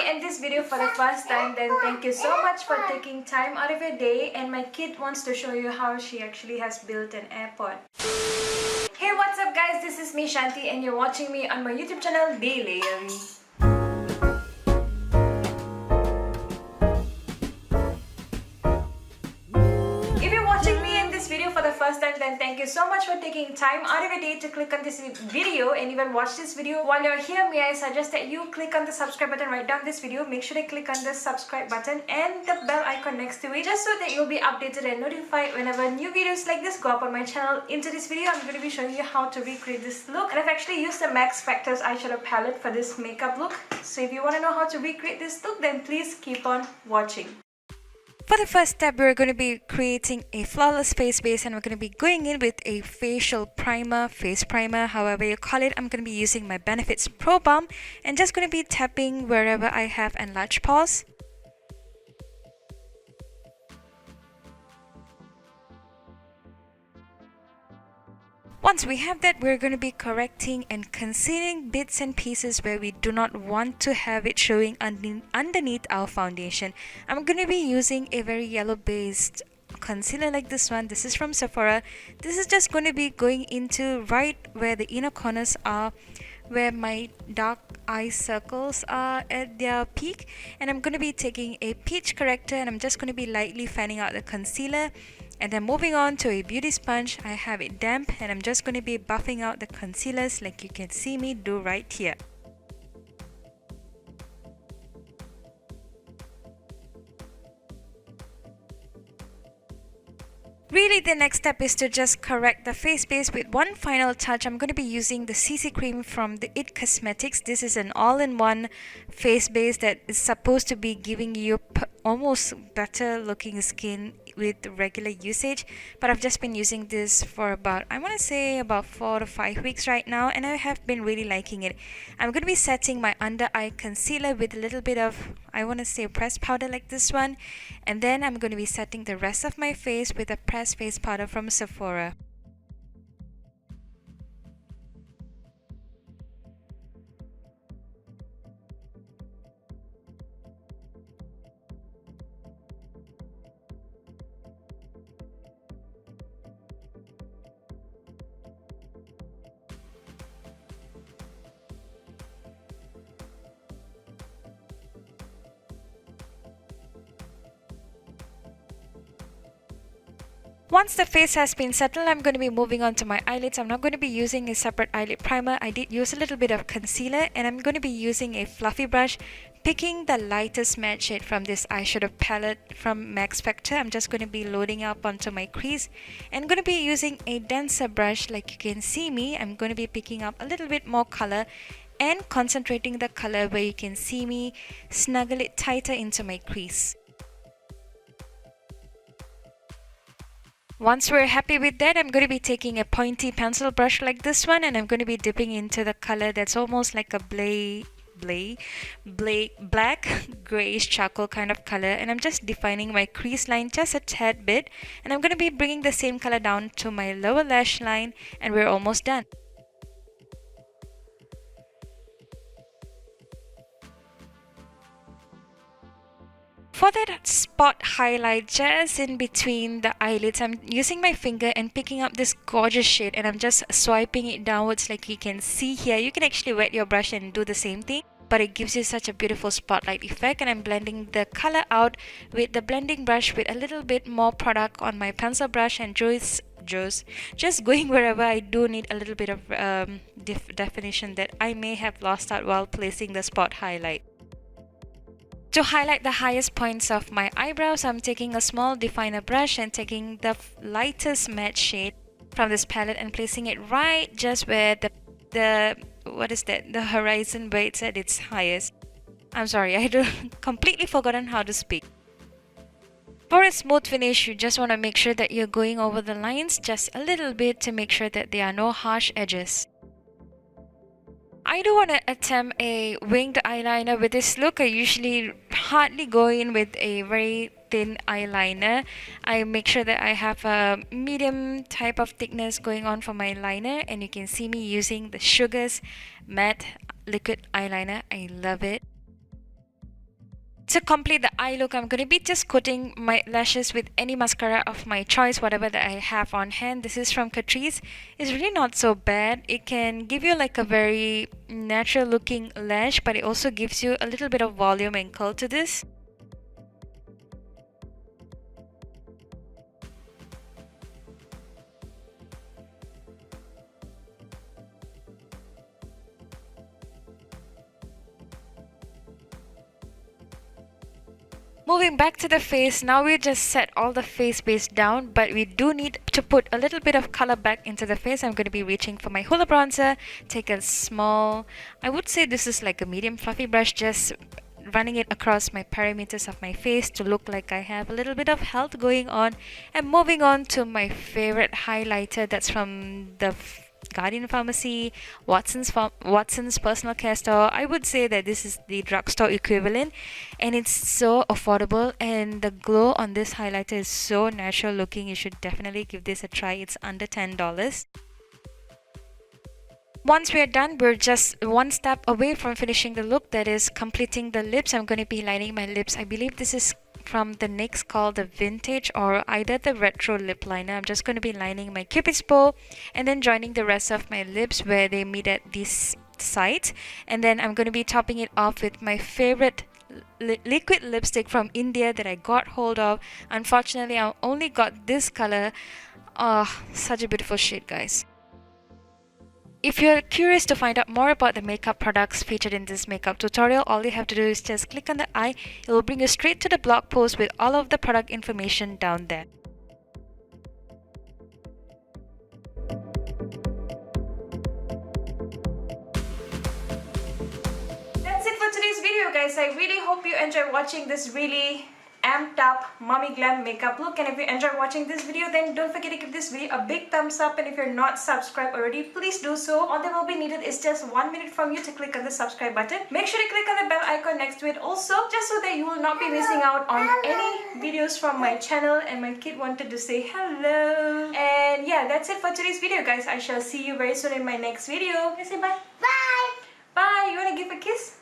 in this video for the first time, then thank you so much for taking time out of your day, and my kid wants to show you how she actually has built an airport. Hey, what's up guys, this is me Shanti and you're watching me on my YouTube channel TheLeiaV. If you're watching me in this video for the first time, then thank you so much for taking time out of your day to click on this video and even watch this video. While you're here, may I suggest that you click on the subscribe button right down this video. Make sure to click on the subscribe button and the bell icon next to it, just so that you'll be updated and notified whenever new videos like this go up on my channel. Into this video, I'm going to be showing you how to recreate this look, and I've actually used the Max Factor's eyeshadow palette for this makeup look. So if you want to know how to recreate this look, then please keep on watching. For the first step, we're going to be creating a flawless face base, and we're going to be going in with a facial primer, face primer, however you call it. I'm going to be using my Benefits Pro Balm and just going to be tapping wherever I have enlarged pores. Once we have that, we're going to be correcting and concealing bits and pieces where we do not want to have it showing underneath our foundation. I'm going to be using a very yellow based concealer like this one. This is from Sephora. This is just going to be going into right where the inner corners are, where my dark eye circles are at their peak, and I'm going to be taking a peach corrector and I'm just going to be lightly fanning out the concealer. And then moving on to a beauty sponge, I have it damp and I'm just going to be buffing out the concealers like you can see me do right here. Really, the next step is to just correct the face base with one final touch. I'm going to be using the CC cream from the IT Cosmetics. This is an all-in-one face base that is supposed to be giving you almost better looking skin with regular usage, but I've just been using this for about, I want to say about 4 to 5 weeks right now, and I have been really liking it. I'm going to be setting my under eye concealer with a little bit of, I want to say, pressed powder like this one, and then I'm going to be setting the rest of my face with a pressed face powder from Sephora. Once the face has been settled, I'm going to be moving on to my eyelids. I'm not going to be using a separate eyelid primer. I did use a little bit of concealer, and I'm going to be using a fluffy brush, picking the lightest matte shade from this eyeshadow palette from Max Factor. I'm just going to be loading up onto my crease and going to be using a denser brush like you can see me. I'm going to be picking up a little bit more color and concentrating the color where you can see me snuggle it tighter into my crease. Once we're happy with that, I'm going to be taking a pointy pencil brush like this one, and I'm going to be dipping into the color that's almost like a black grayish charcoal kind of color, and I'm just defining my crease line just a tad bit, and I'm going to be bringing the same color down to my lower lash line, and we're almost done. For that spot highlight just in between the eyelids, I'm using my finger and picking up this gorgeous shade, and I'm just swiping it downwards like you can see here. You can actually wet your brush and do the same thing, but it gives you such a beautiful spotlight effect, and I'm blending the color out with the blending brush with a little bit more product on my pencil brush, and just going wherever I do need a little bit of definition that I may have lost out while placing the spot highlight. To highlight the highest points of my eyebrows, I'm taking a small definer brush and taking the lightest matte shade from this palette and placing it right just where the horizon where it's at its highest. I'm sorry, I completely forgotten how to speak. For a smooth finish, you just want to make sure that you're going over the lines just a little bit to make sure that there are no harsh edges. I do want to attempt a winged eyeliner with this look. I usually hardly go in with a very thin eyeliner. I make sure that I have a medium type of thickness going on for my liner, and you can see me using the Sugars matte liquid eyeliner. I love it. To complete the eye look, I'm going to be just coating my lashes with any mascara of my choice, whatever that I have on hand. This is from Catrice. It's really not so bad. It can give you like a very natural looking lash, but it also gives you a little bit of volume and curl to this. Moving back to the face, now we just set all the face base down, but we do need to put a little bit of color back into the face. I'm going to be reaching for my Hoola bronzer, take a small, I would say this is like a medium fluffy brush, just running it across my perimeters of my face to look like I have a little bit of health going on. And moving on to my favorite highlighter, that's from the Guardian Pharmacy, Watson's personal care store. I would say that this is the drugstore equivalent, and it's so affordable, and the glow on this highlighter is so natural looking. You should definitely give this a try. It's under $10. Once we're done, we're just one step away from finishing the look, that is completing the lips. I'm going to be lining my lips. I believe this is from the NYX called the Vintage or either the Retro lip liner. I'm just going to be lining my Cupid's bow and then joining the rest of my lips where they meet at this side. And then I'm going to be topping it off with my favorite liquid lipstick from India that I got hold of. Unfortunately, I only got this color. Oh, such a beautiful shade, guys. If you're curious to find out more about the makeup products featured in this makeup tutorial, all you have to do is just click on the eye. It will bring you straight to the blog post with all of the product information down there. That's it for today's video, guys. I really hope you enjoyed watching this really amped up mommy glam makeup look, and if you enjoyed watching this video, then don't forget to give this video a big thumbs up, and if you're not subscribed already, please do so. All that will be needed is just 1 minute from you to click on the subscribe button. Make sure to click on the bell icon next to it also, just so that you will not be missing out on any videos from my channel. And my kid wanted to say hello. And yeah, that's it for today's video, guys. I shall see you very soon in my next video. Say bye. Bye. Bye. You want to give a kiss?